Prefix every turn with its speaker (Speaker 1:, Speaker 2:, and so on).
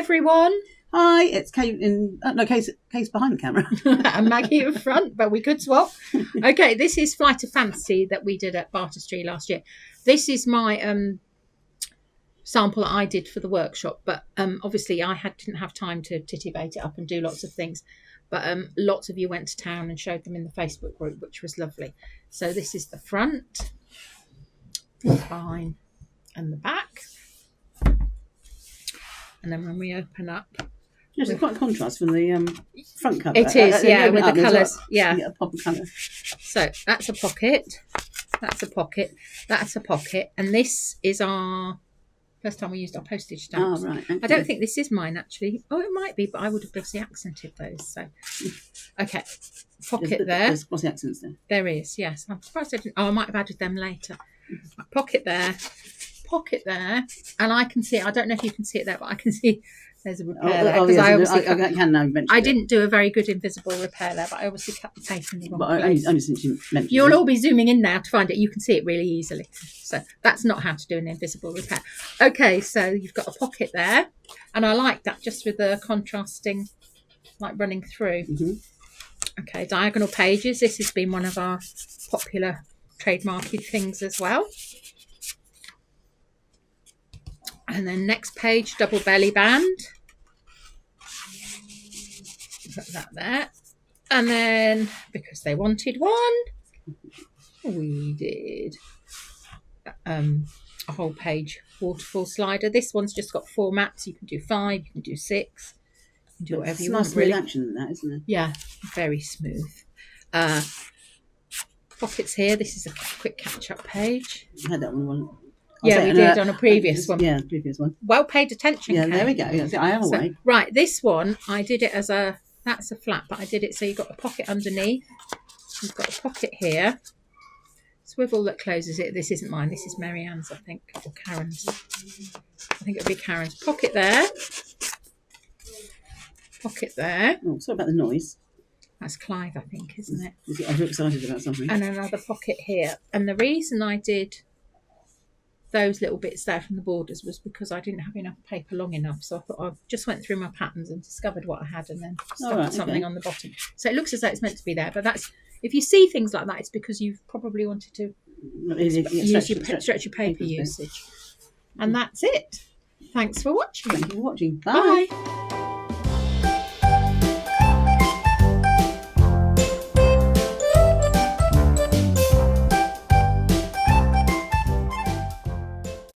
Speaker 1: everyone.
Speaker 2: Hi, it's Kate Kate's behind the camera.
Speaker 1: And Maggie in front, but we could swap. Okay, this is Flight of Fantasy that we did at Bartestree last year. This is my sample that I did for the workshop, but obviously I didn't have time to tittivate it up and do lots of things. But lots of you went to town and showed them in the Facebook group, which was lovely. So this is the front, the spine, and the back. And then when we open up...
Speaker 2: Yes, it's quite a contrast from the front cover.
Speaker 1: It is, yeah, with the colours.
Speaker 2: Well.
Speaker 1: Yeah.
Speaker 2: A pop of colour.
Speaker 1: So that's a pocket. That's a pocket. That's a pocket. And this is our... First time we used our postage stamps.
Speaker 2: Oh, right. Okay.
Speaker 1: I don't think this is mine, actually. Oh, it might be, but I would have obviously accented those. So, okay. Pocket there.
Speaker 2: There's glossy accents there.
Speaker 1: There is, yes. I'm surprised I didn't... Oh, I might have added them later. Pocket there. Pocket there. And I can see... I don't know if you can see it there, but I can see... There's a repair there.
Speaker 2: Yes,
Speaker 1: I
Speaker 2: can now mention
Speaker 1: I didn't do a very good invisible repair there, but I obviously cut the tape in the wrong place.
Speaker 2: Only since you mentioned
Speaker 1: You'll
Speaker 2: it.
Speaker 1: all be zooming in now to find it. You can see it really easily. So that's not how to do an invisible repair. Okay, so you've got a pocket there. And I like that just with the contrasting, like running through.
Speaker 2: Mm-hmm.
Speaker 1: Okay, diagonal pages. This has been one of our popular trademarked things as well. And then next page, double belly band. Put that there. And then, because they wanted one, we did a whole page waterfall slider. This one's just got 4 maps. You can do 5, you can do 6. You can do whatever you want.
Speaker 2: It's nice smooth action in that, isn't it?
Speaker 1: Yeah, very smooth. Pockets here. This is a quick catch-up page.
Speaker 2: I had that one.
Speaker 1: Yeah, we did on a previous one.
Speaker 2: Yeah, previous one.
Speaker 1: Well paid attention.
Speaker 2: Yeah,
Speaker 1: Kate.
Speaker 2: there we go. Yeah, I am away.
Speaker 1: Right, this one, I did it as a, that's a flap, but I did it so you've got the pocket underneath. You've got a pocket here. Swivel that closes it. This isn't mine. This is Marianne's, I think, or Karen's. I think it would be Karen's. Pocket there. Pocket there.
Speaker 2: Oh, sorry about the noise.
Speaker 1: That's Clive, I think, isn't it?
Speaker 2: I was excited about something.
Speaker 1: And another pocket here. And the reason I did those little bits there from the borders was because I didn't have enough paper long enough, so I thought I just went through my patterns and discovered what I had and then stuck something on the bottom. So it looks as though it's meant to be there, but that's, if you see things like that, it's because you've probably wanted to stretch your paper usage. And that's it. Thanks for watching.
Speaker 2: Thank you for watching. Bye.
Speaker 1: Bye.